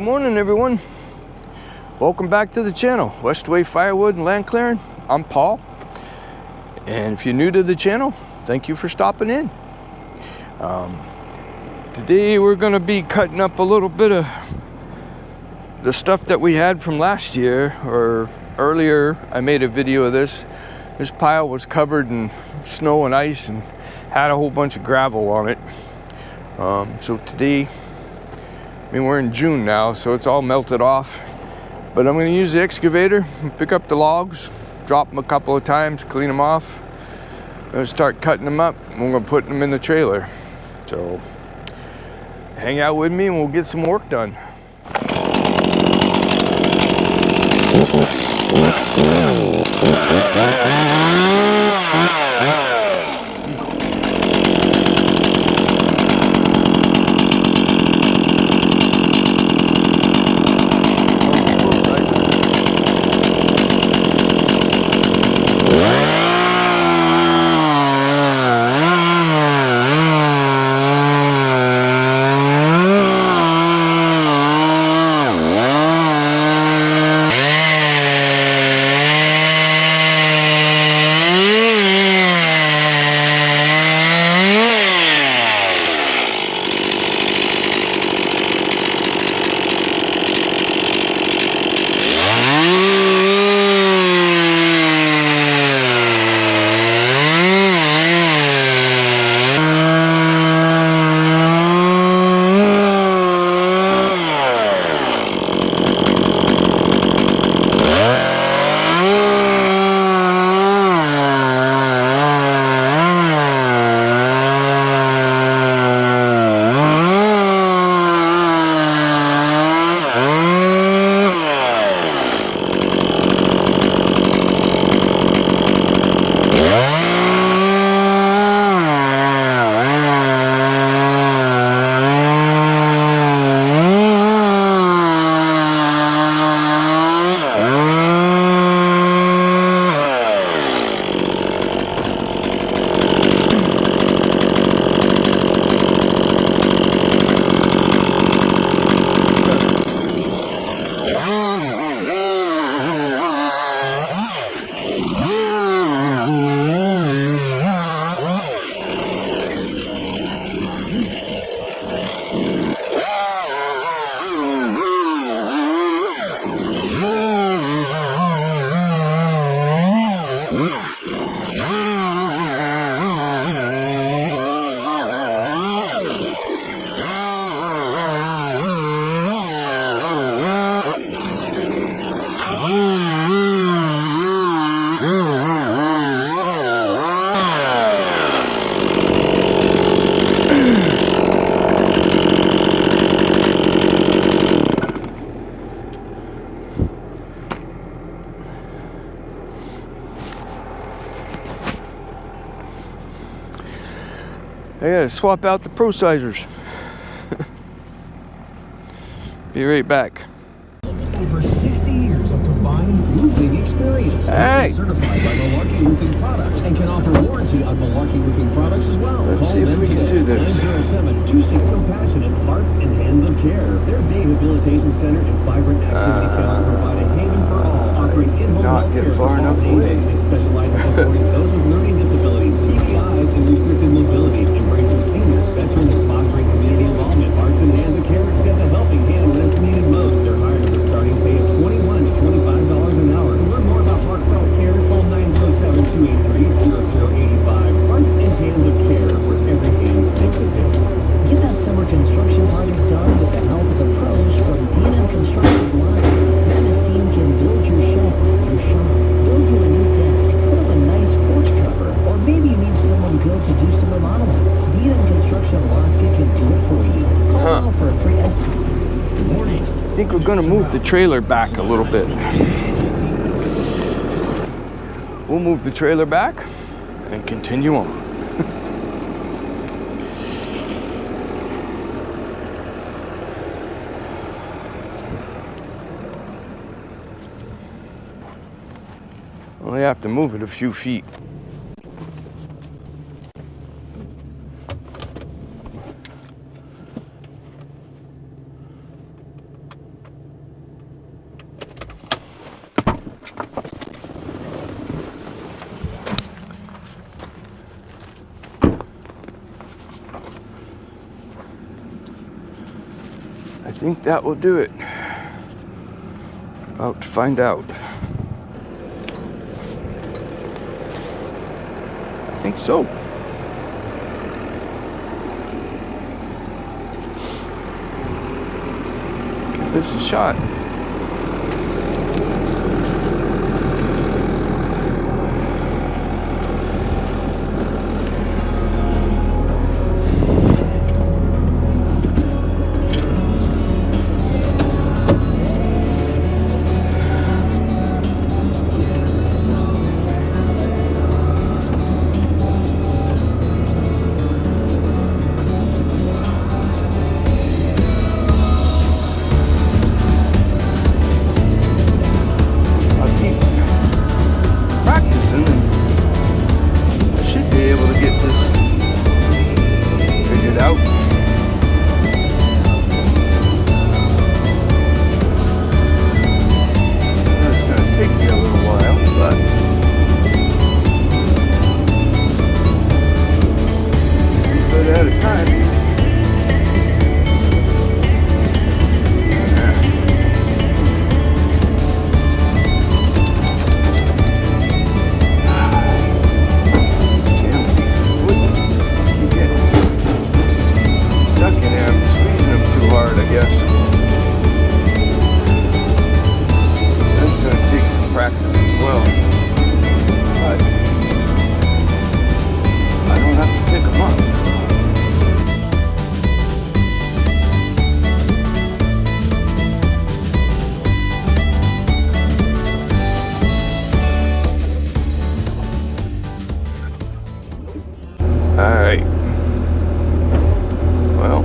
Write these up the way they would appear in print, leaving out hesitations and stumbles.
morning, everyone. Welcome back to the channel, Westway Firewood and Land Clearing. I'm Paul, and if you're new to the channel, thank you for stopping in. Today we're going to be cutting up a little bit of the stuff that we had from last year, or earlier. I made a video of this. This pile was covered in snow and ice and had a whole bunch of gravel on it. So today, I mean, we're in June now, so it's all melted off. But I'm going to use the excavator, pick up the logs, drop them a couple of times, clean them off. I'm going to start cutting them up, and we're going to put them in the trailer. So hang out with me and we'll get some work done. I gotta swap out the Pro-Sizers. Be right back. Over 60 years of combined roofing experience. Hey! Certified by Malarkey Roofing Products and can offer warranty on Malarkey Roofing Products as well. Let's see if we can do this. 907-26 Compassionate Hearts and Hands of Care. Their rehabilitation center and vibrant activity calendar provide a haven for all, offering in-home health care for all ages. They specialize in supporting those with learning disabilities, TBIs, and restricted mobility, embracing seniors, veterans, and fostering community involvement. Hearts and Hands of Care extends a helping hand when it's needed most. They're hiring with a starting pay of $21 to $25 an hour. To learn more about heartfelt care, call 907-283-0085. Hearts and Hands of Care, where every hand makes a difference. Get that summer construction project done with the help of the pros from D&M Construction Velocity. This team can build your shed, your shop, build you a new deck, put up a nice porch cover, or maybe you need someone good to do some remodeling. D&M Construction Velocity can do it for you. Call now for a free estimate. Good morning. I think we're gonna move the trailer back a little bit. We'll move the trailer back and continue on. Only have to move it a few feet. think that will do it. About to find out. I think so. Give this a shot. Alright. Well,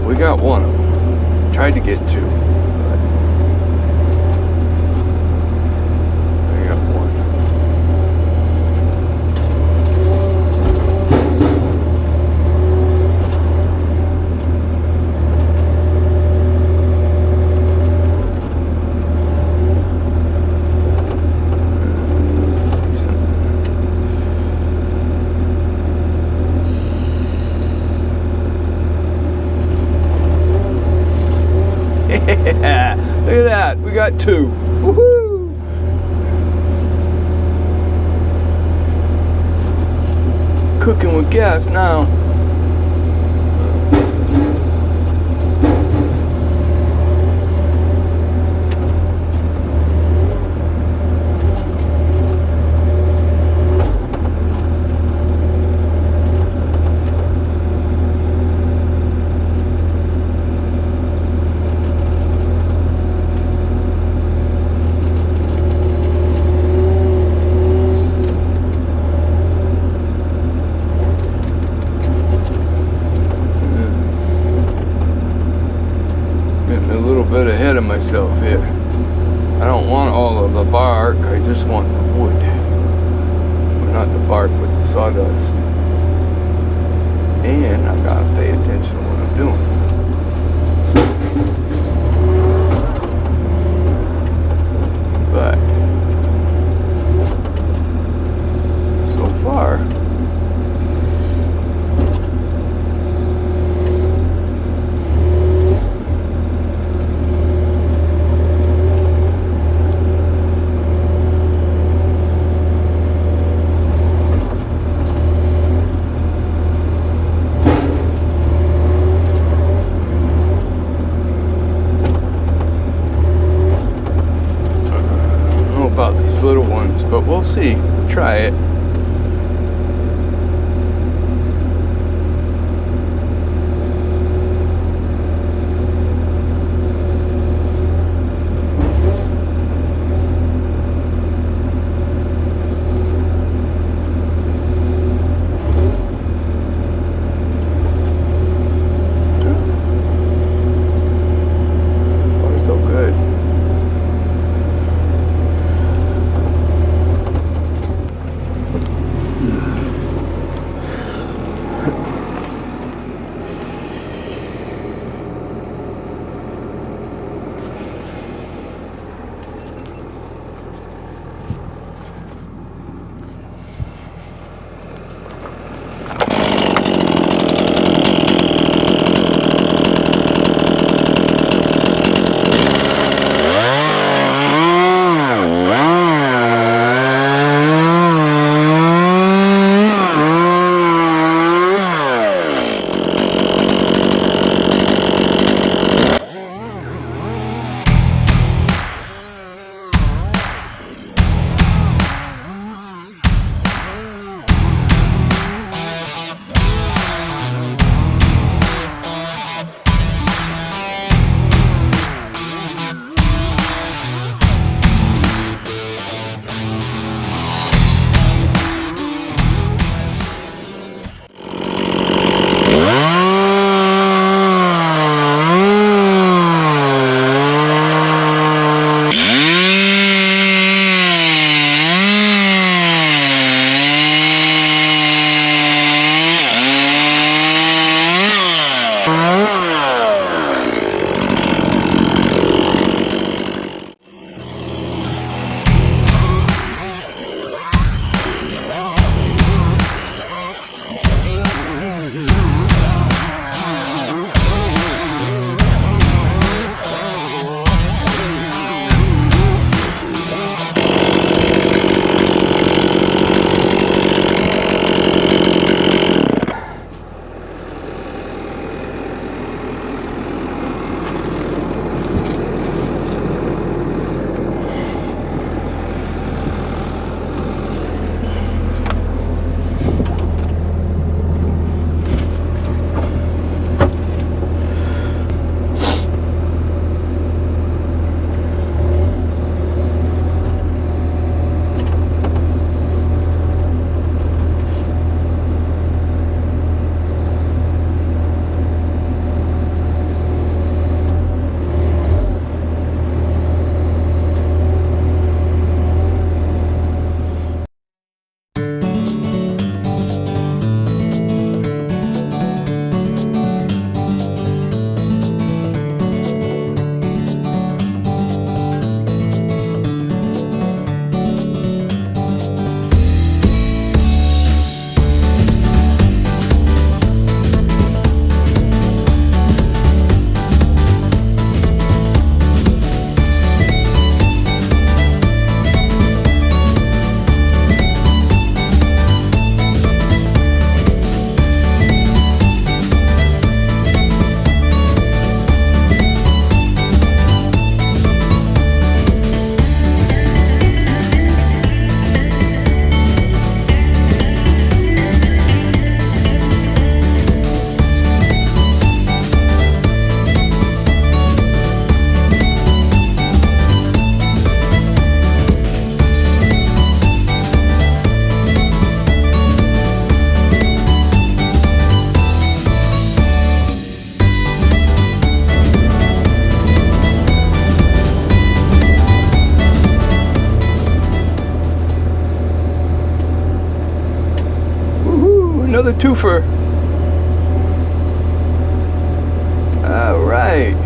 we got one of them. Tried to get two, but I got one. Yeah, look at that. We got two. Woohoo! Cooking with gas now. Bit ahead of myself here. I don't want all of the bark, I just want the wood. Well, not the bark, but the sawdust. And I gotta pay attention to what I'm doing. But so far, about these little ones, but we'll see. Try it. So good. another twofer. All right.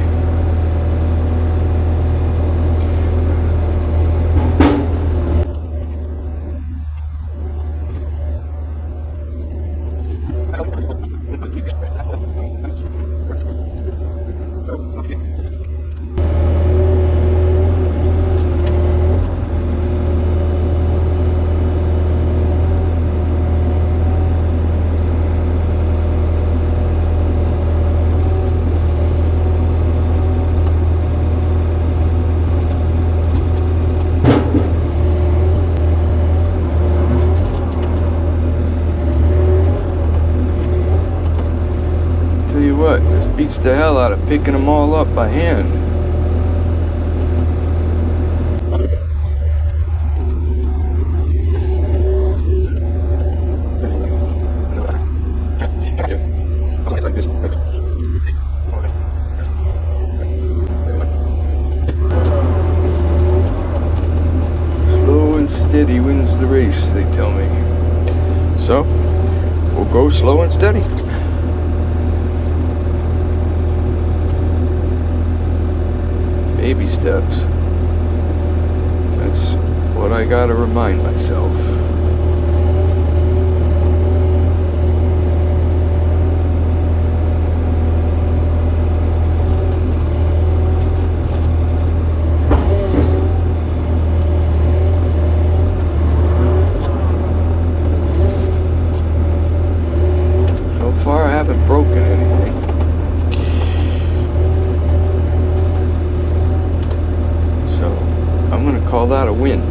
Tell you what, this beats the hell out of picking them all up by hand. Slow and steady wins the race, they tell me. So, we'll go slow and steady. Baby steps. That's what I gotta remind myself. So far, I haven't broken anything. So, I'm gonna call that a win.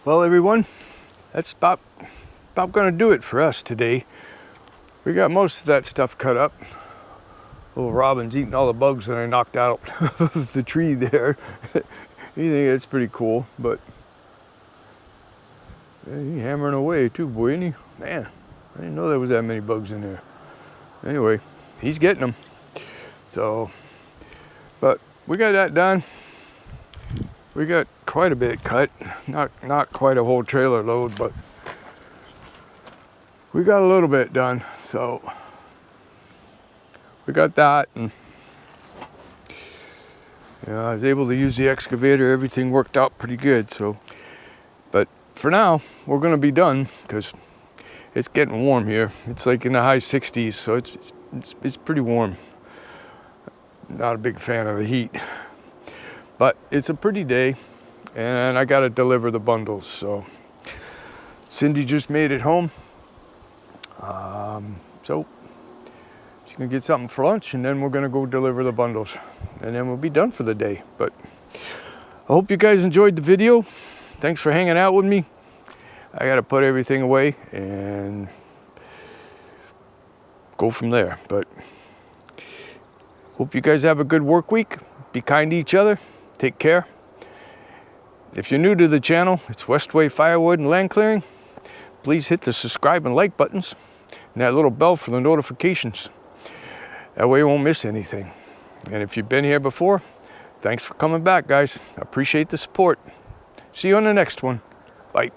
Well, everyone, that's about gonna do it for us today. We got most of that stuff cut up. Little Robin's eating all the bugs that I knocked out of the tree there. You think that's pretty cool, but yeah, he's hammering away too, boy, isn't he? Man, I didn't know there was that many bugs in there. Anyway, he's getting them. So, but we got that done. We got quite a bit cut. Not quite a whole trailer load, but we got a little bit done. So we got that, and I was able to use the excavator. Everything worked out pretty good. So, but for now, we're gonna be done because it's getting warm here. It's like in the high 60s, so it's pretty warm. Not a big fan of the heat, but it's a pretty day, and I gotta deliver the bundles. So Cindy just made it home, so she's gonna get something for lunch, and then we're gonna go deliver the bundles, and then we'll be done for the day. But I hope you guys enjoyed the video. Thanks for hanging out with me. I gotta put everything away and go from there. But hope you guys have a good work week. Be kind to each other. Take care. If you're new to the channel, it's Westway Firewood and Land Clearing. Please hit the subscribe and like buttons and that little bell for the notifications. That way you won't miss anything. And if you've been here before, thanks for coming back, guys. I appreciate the support. See you on the next one. Bye.